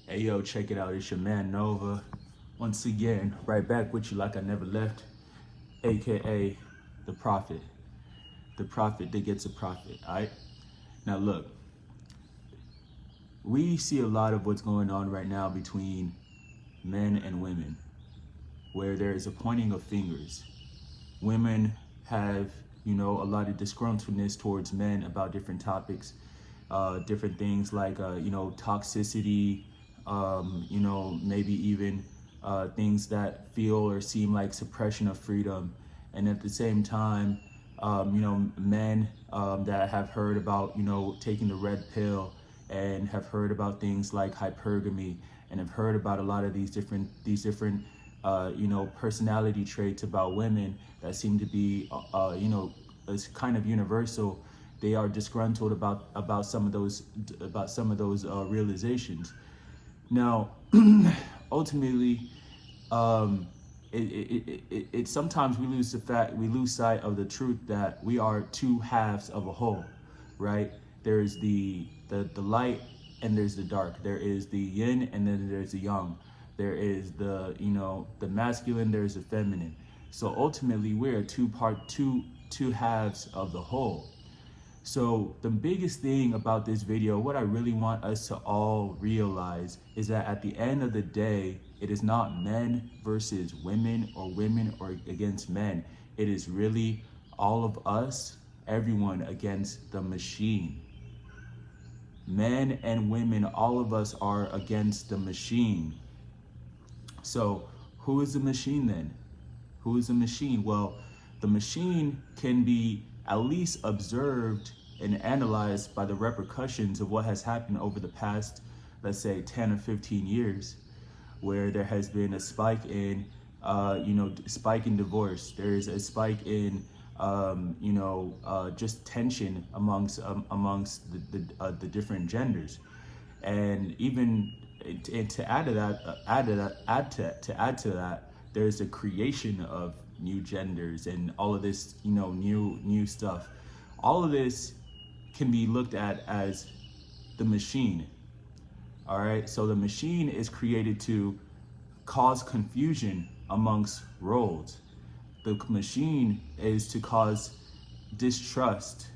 Hey yo, check it out. It's your man Nova. Once again, right back with you like I never left, aka the prophet. The prophet that gets a profit. Alright? Now look, we see a lot of what's going on right now between men and women, where there is a pointing of fingers. Women have, a lot of disgruntledness towards men about different topics, different things like, toxicity, maybe even things that feel or seem like suppression of freedom. And at the same time, men that have heard about, taking the red pill and have heard about things like hypergamy and have heard about a lot of these different personality traits about women that seem to be, is kind of universal. They are disgruntled about some of those realizations. Now, ultimately, it sometimes we lose sight of the truth that we are two halves of a whole, right? There's the light and there's the dark. There is the yin and then there's the yang. There is the masculine, there's the feminine. So ultimately we're two halves of the whole. So the biggest thing about this video, what I really want us to all realize is that at the end of the day, it is not men versus women or against men. It is really all of us, everyone against the machine. Men and women, all of us are against the machine. So who is the machine then? Who is the machine? Well, the machine can be at least observed and analyzed by the repercussions of what has happened over the past, let's say 10 or 15 years, where there has been a spike in, spike in divorce. There is a spike in, just tension amongst the different genders, and even to add to that, there's a creation of new genders and all of this, new stuff. All of this can be looked at as the machine. All right, so the machine is created to cause confusion amongst roles. The machine is to cause distrust.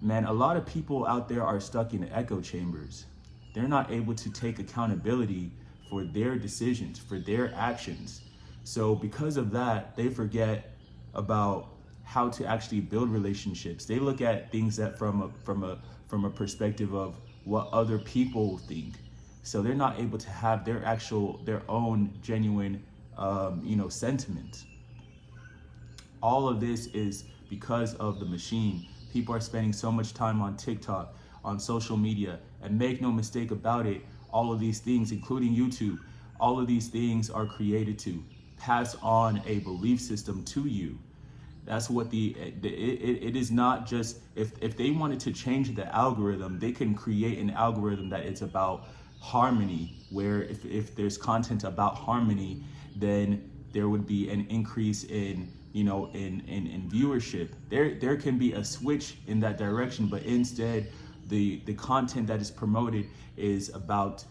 Man, a lot of people out there are stuck in echo chambers. They're not able to take accountability for their decisions, for their actions. So because of that, they forget about how to actually build relationships. They look at things that from a perspective of what other people think. So they're not able to have their own genuine, sentiments. All of this is because of the machine. People are spending so much time on TikTok, on social media, and make no mistake about it, all of these things, including YouTube, all of these things are created to pass on a belief system to you. That's what it is not just, if they wanted to change the algorithm, they can create an algorithm that it's about harmony, where if there's content about harmony, then there would be an increase in viewership. There can be a switch in that direction, but instead the content that is promoted is about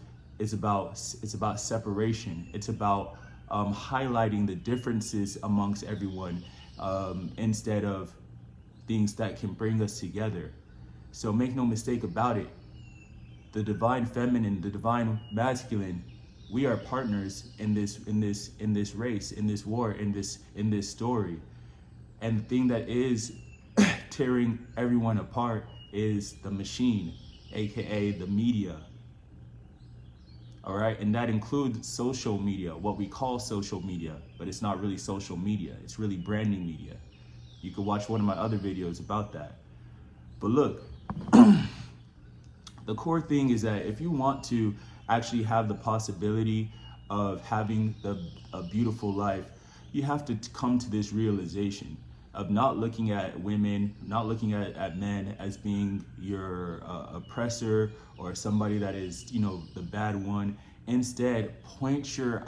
separation. It's about highlighting the differences amongst everyone, instead of things that can bring us together. So make no mistake about it, the divine feminine, the divine masculine, we are partners in this race, in this war, in this story. And the thing that is tearing everyone apart is the machine, aka the media. All right, and that includes social media, what we call social media, but it's not really social media. It's really branding media. You can watch one of my other videos about that. But look, the core thing is that if you want to actually have the possibility of having a beautiful life, you have to come to this realization of not looking at women, not looking at men as being your oppressor or somebody that is, the bad one. Instead, point your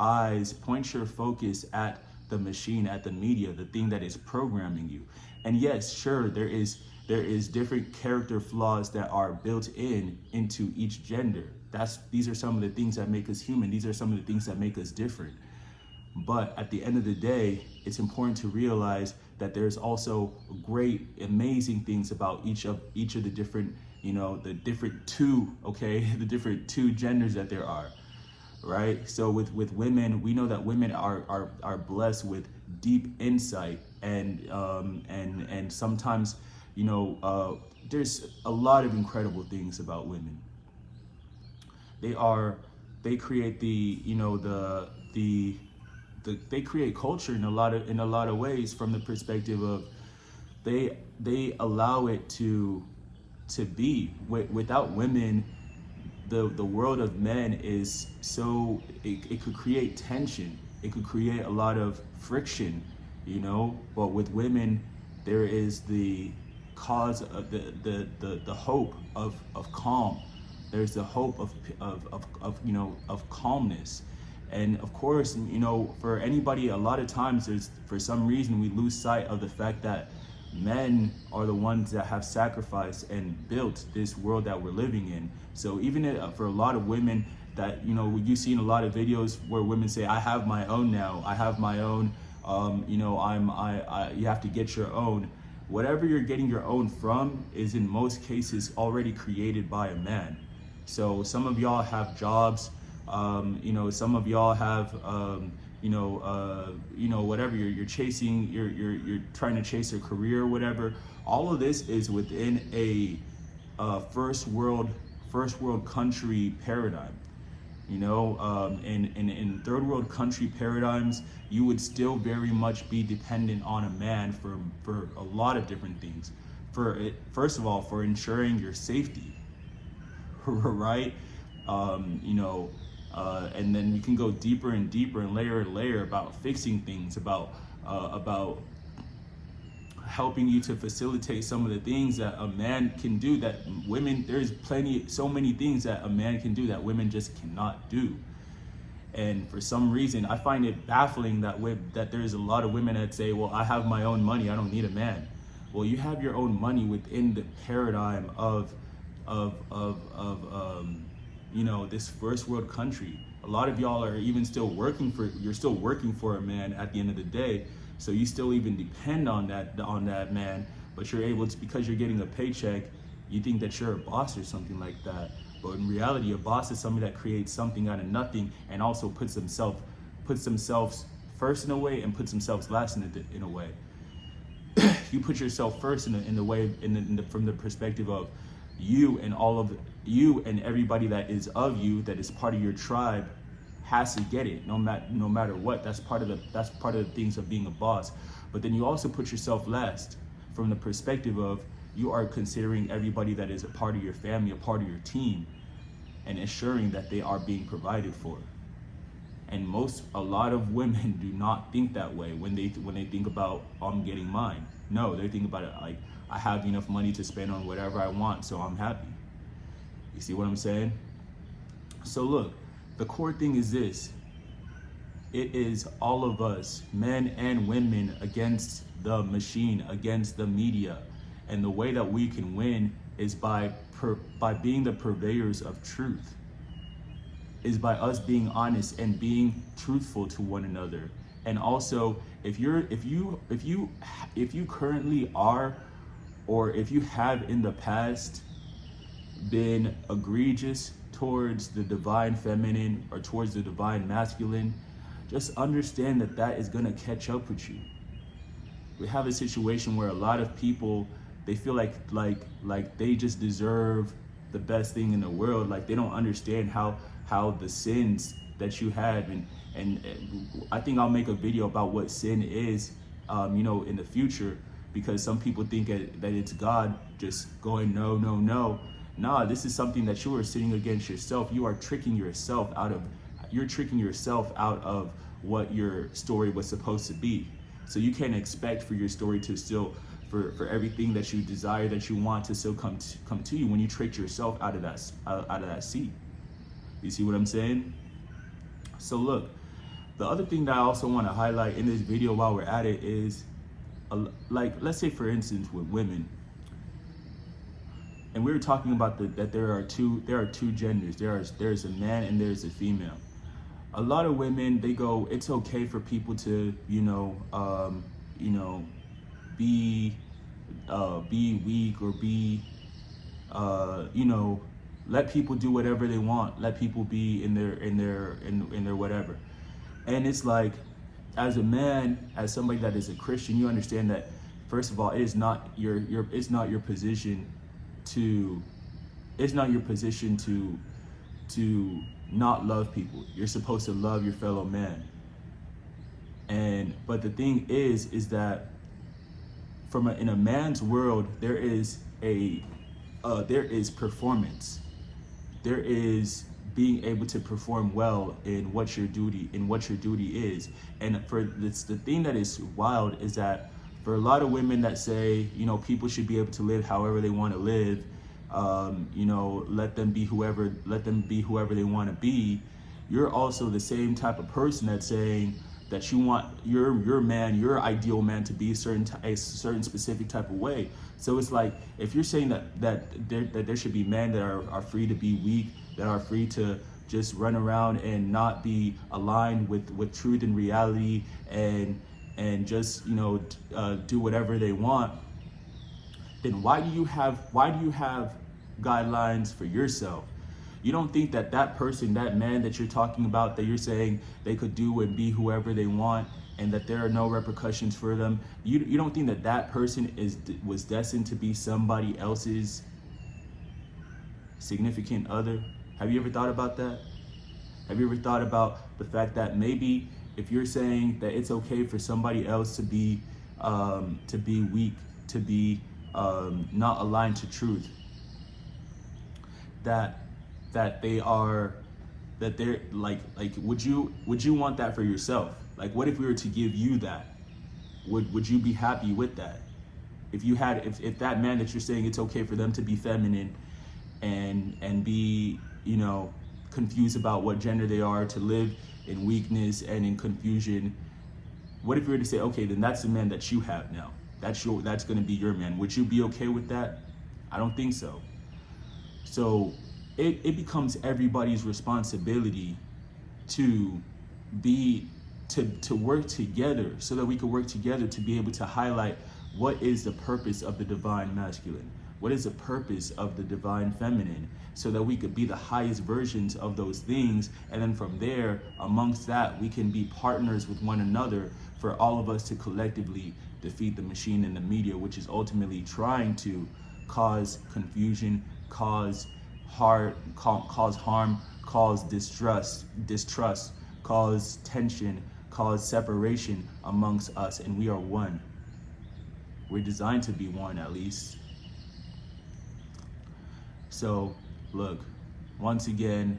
focus at the machine, at the media, the thing that is programming you. And yes, sure, there is different character flaws that are built into each gender. These are some of the things that make us human. These are some of the things that make us different. But at the end of the day, it's important to realize that there's also great, amazing things about each of the different, the different two, the different two genders that there are, right? So with women, we know that women are blessed with deep insight, and sometimes, there's a lot of incredible things about women. They create they create culture in a lot of ways, from the perspective of they allow it to be. Without women, the world of men is so, it could create tension, it could create a lot of friction, but with women there is the cause of the hope of calm. There's the hope of calmness. And of course, for anybody, a lot of times for some reason we lose sight of the fact that men are the ones that have sacrificed and built this world that we're living in. So even for a lot of women that, you've seen a lot of videos where women say, I have my own now, I have my own, you have to get your own. Whatever you're getting your own from is in most cases already created by a man. So some of y'all have jobs, some of y'all have, whatever you're chasing, you're trying to chase a career or whatever. All of this is within a first world country paradigm. In third world country paradigms, you would still very much be dependent on a man for a lot of different things. First of all, for ensuring your safety, right? And then you can go deeper and deeper and layer about fixing things, about helping you to facilitate some of the things that a man can do that women, there's so many things that a man can do that women just cannot do. And for some reason, I find it baffling that there's a lot of women that say, well, I have my own money, I don't need a man. Well, you have your own money within the paradigm of this first world country. A lot of y'all are even still working for a man at the end of the day. So you still even depend on that man, but you're able to, because you're getting a paycheck, you think that you're a boss or something like that. But in reality, a boss is somebody that creates something out of nothing and also puts themselves first in a way and puts themselves last in a way. You put yourself first in the way from the perspective of you and everybody that is of you, that is part of your tribe, has to get it no matter what. That's part of the things of being a boss. But then you also put yourself last from the perspective of you are considering everybody that is a part of your family, a part of your team, and ensuring that they are being provided for. And a lot of women do not think that way when they think about, I'm getting mine. No, they think about it like, I have enough money to spend on whatever I want, so I'm happy. You see what I'm saying? So look, the core thing is this. It is all of us, men and women, against the machine, against the media. And the way that we can win is by being the purveyors of truth, is by us being honest and being truthful to one another. And also, if you currently are, or if you have in the past been egregious towards the divine feminine or towards the divine masculine, just understand that is going to catch up with you. We have a situation where a lot of people, they feel like they just deserve the best thing in the world. Like they don't understand how the sins that you have, and I think I'll make a video about what sin is, in the future, because some people think that it's God just going no. Nah, this is something that you are sinning against yourself. You are tricking yourself out of what your story was supposed to be. So you can't expect for your story to still, for everything that you desire, that you want, to still come to you when you tricked yourself out of that seat. You see what I'm saying? So look, the other thing that I also want to highlight in this video while we're at it is, like, let's say for instance with women, And we were talking about that there are two genders. There's a man and there's a female. A lot of women, they go, it's okay for people to be weak, or be let people do whatever they want. Let people be in their whatever. And it's like, as a man, as somebody that is a Christian, you understand that first of all, it is not your position to not love people. You're supposed to love your fellow man. But the thing is that in a man's world, there is performance. There is being able to perform well in what your duty is. And the thing that is wild is that for a lot of women that say, people should be able to live however they want to live, let them be whoever they want to be. You're also the same type of person that's saying that you want your man, your ideal man, to be a certain specific type of way. So it's like, if you're saying that there should be men that are free to be weak, that are free to just run around and not be aligned with truth and reality, and just do whatever they want, then why do you have guidelines for yourself? You don't think that person, that man that you're talking about, that you're saying they could do and be whoever they want, and that there are no repercussions for them, you don't think that person was destined to be somebody else's significant other? Have you ever thought about that? Have you ever thought about the fact that maybe if you're saying that it's okay for somebody else to be weak, to be not aligned to truth, that they're like would you want that for yourself? Like, what if we were to give you that? Would you be happy with that? If that man that you're saying it's okay for them to be feminine and be confused about what gender they are, to live in weakness and in confusion, what if we were to say, okay, then that's the man that you have now, that's going to be your man? Would you be okay with that? I don't think so. So it becomes everybody's responsibility to work together, so that we can work together to be able to highlight what is the purpose of the divine masculine, what is the purpose of the divine feminine, so that we could be the highest versions of those things. And then from there, amongst that, we can be partners with one another for all of us to collectively defeat the machine and the media, which is ultimately trying to cause confusion, cause harm, cause distrust, cause tension, cause separation amongst us. And we are one. We're designed to be one, at least. So look, once again,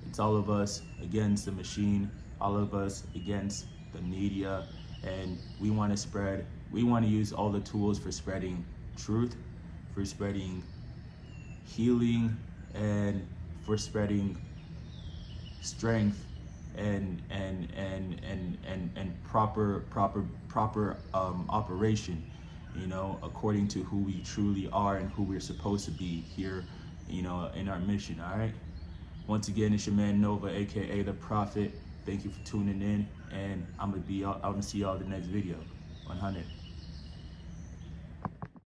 it's all of us against the machine, all of us against the media, and we want to use all the tools for spreading truth, for spreading healing, and for spreading strength and proper operation, according to who we truly are and who we're supposed to be here, in our mission. All right. Once again, it's your man Nova, aka the Prophet. Thank you for tuning in, and I'm gonna see y'all in the next video. 100.